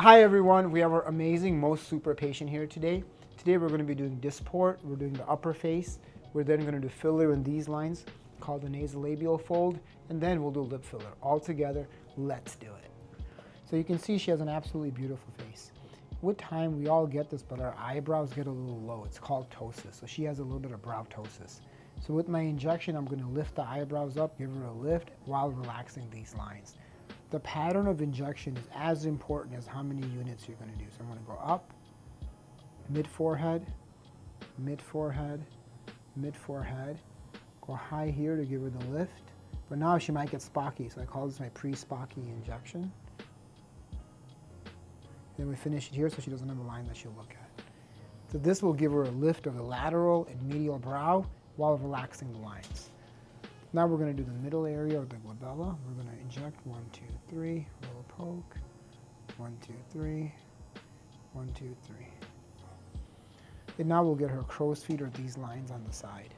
Hi everyone, we have our amazing, most super patient here today. Today we're going to be doing Dysport, we're doing the upper face, we're then going to do filler in these lines called the nasolabial fold, and then we'll do lip filler. All together, let's do it. So you can see she has an absolutely beautiful face. With time, we all get this, but our eyebrows get a little low. It's called ptosis, so she has a little bit of brow ptosis. So with my injection, I'm going to lift the eyebrows up, give her a lift while relaxing these lines. The pattern of injection is as important as how many units you're going to do. So I'm going to go up, mid-forehead, mid-forehead, mid-forehead, go high here to give her the lift. But now she might get spocky, so I call this my pre-spocky injection. Then we finish it here so she doesn't have a line that she'll look at. So this will give her a lift of the lateral and medial brow while relaxing the lines. Now we're going to do the middle area of the glabella. We're going to inject 1, 2, 3, little poke, 1, 2, 3, 1, 2, 3. And now we'll get her crow's feet or these lines on the side.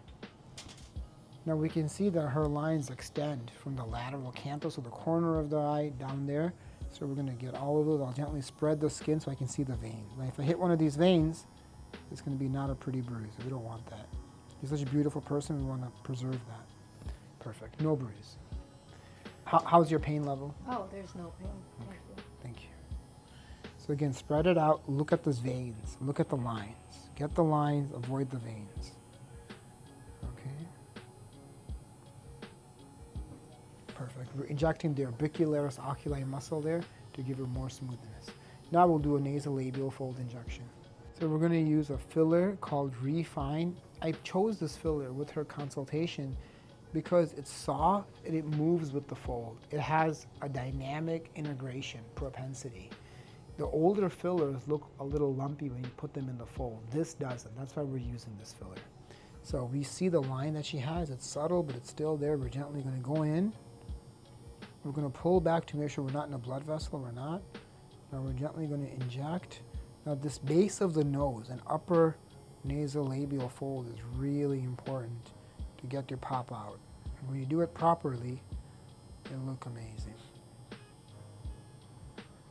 Now we can see that her lines extend from the lateral canthus, so the corner of the eye down there. So we're going to get all of those. I'll gently spread the skin so I can see the vein. Now if I hit one of these veins, it's going to be not a pretty bruise. We don't want that. You're such a beautiful person, we want to preserve that. Perfect. No bruise. How's your pain level? Oh, there's no pain. Okay. Thank you. So again, spread it out. Look at those veins. Look at the lines. Get the lines. Avoid the veins. Okay. Perfect. We're injecting the orbicularis oculi muscle there to give her more smoothness. Now we'll do a nasolabial fold injection. So we're going to use a filler called Refine. I chose this filler with her consultation because it's soft and it moves with the fold. It has a dynamic integration propensity. The older fillers look a little lumpy when you put them in the fold. This doesn't. That's why we're using this filler. So we see the line that she has. It's subtle, but it's still there. We're gently going to go in. We're going to pull back to make sure we're not in a blood vessel. We're not. Now we're gently going to inject. Now this base of the nose and upper nasolabial fold is really important to get your pop out. And when you do it properly, it'll look amazing.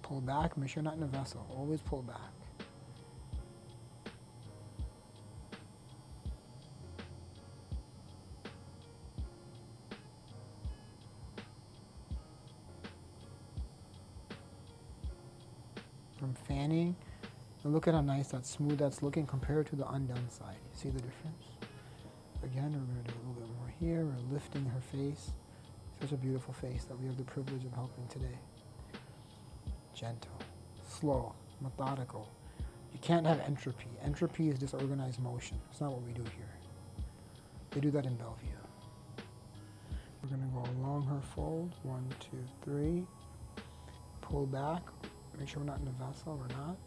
Pull back, make sure you're not in a vessel. Always pull back. I'm fanning. And look at how nice that smooth that's looking compared to the undone side. You see the difference? Again, we're going to do a little bit more here. We're lifting her face. Such a beautiful face that we have the privilege of helping today. Gentle, slow, methodical. You can't have entropy. Entropy is disorganized motion. It's not what we do here. They do that in Bellevue. We're going to go along her fold. 1, 2, 3. Pull back. Make sure we're not in a vessel. We're not.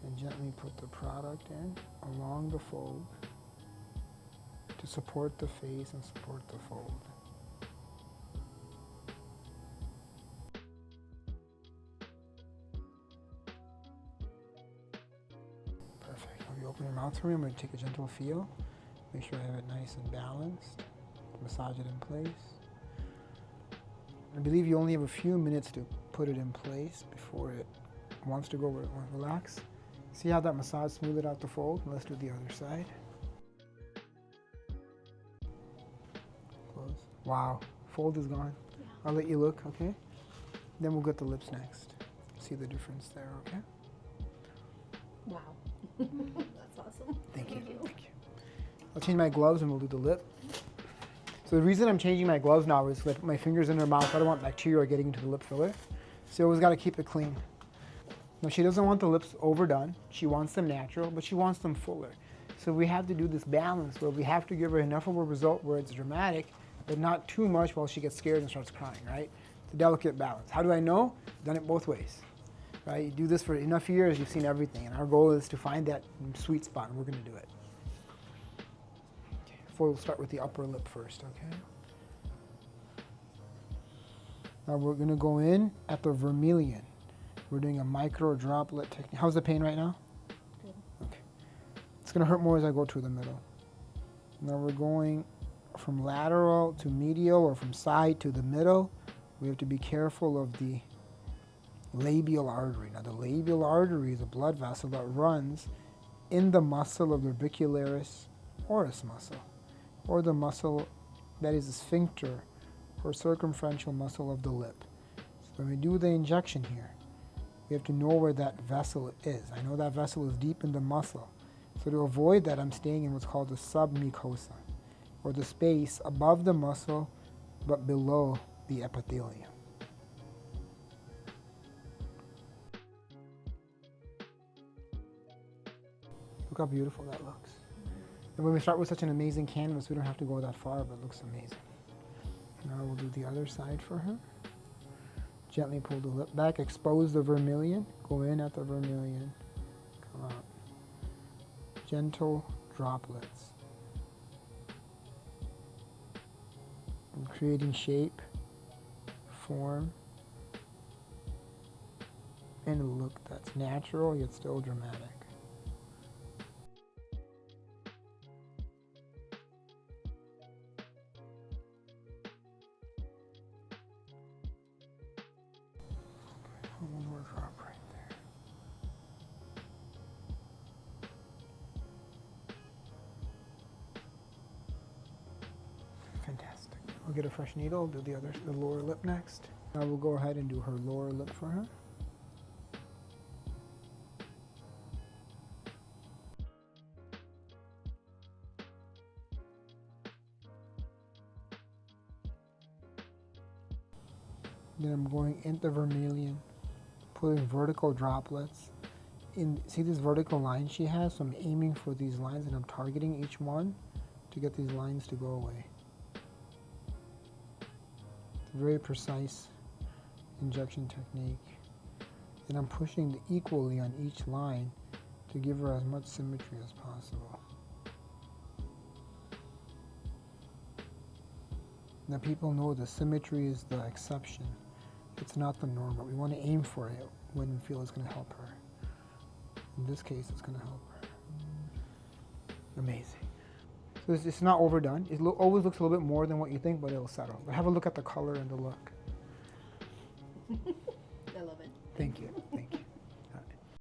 And gently put the product in along the fold to support the face and support the fold. Perfect. If you open your mouth for me, I'm going to take a gentle feel. Make sure I have it nice and balanced. Massage it in place. I believe you only have a few minutes to put it in place before it wants to go relax. See how that massage smoothed out the fold? Let's do the other side. Close. Wow, fold is gone. Yeah. I'll let you look, okay? Then we'll get the lips next. See the difference there, okay? Wow. That's awesome. Thank you. Thank you. I'll change my gloves and we'll do the lip. So the reason I'm changing my gloves now is with my fingers in her mouth. I don't want bacteria getting into the lip filler. So you always got to keep it clean. Now she doesn't want the lips overdone. She wants them natural, but she wants them fuller. So we have to do this balance where we have to give her enough of a result where it's dramatic, but not too much while she gets scared and starts crying, right? It's a delicate balance. How do I know? I've done it both ways, right? You do this for enough years, you've seen everything, and our goal is to find that sweet spot, and we're going to do it. Okay. We'll start with the upper lip first, okay? Now we're going to go in at the vermilion. We're doing a micro droplet technique. How's the pain right now? Good. Okay. It's going to hurt more as I go to the middle. Now we're going from lateral to medial or from side to the middle. We have to be careful of the labial artery. Now the labial artery is a blood vessel that runs in the muscle of the orbicularis oris muscle, or the muscle that is a sphincter or circumferential muscle of the lip. So when we do the injection here, we have to know where that vessel is. I know that vessel is deep in the muscle. So to avoid that, I'm staying in what's called the submucosa, or the space above the muscle but below the epithelium. Look how beautiful that looks. And when we start with such an amazing canvas, we don't have to go that far, but it looks amazing. Now we'll do the other side for her. Gently pull the lip back, expose the vermilion, go in at the vermilion, come out. Gentle droplets. I'm creating shape, form, and a look that's natural yet still dramatic. One more drop right there. Fantastic. We'll get a fresh needle, do the lower lip next. Now we'll go ahead and do her lower lip for her. Then I'm going in the vermilion, putting vertical droplets. See this vertical line she has? So I'm aiming for these lines and I'm targeting each one to get these lines to go away. It's a very precise injection technique. And I'm pushing equally on each line to give her as much symmetry as possible. Now people know the symmetry is the exception. It's not the norm, but we want to aim for it when we feel it's going to help her. In this case, it's going to help her. Amazing. So it's not overdone. It always looks a little bit more than what you think, but it'll settle. But have a look at the color and the look. I love it. Thank you. Thank you.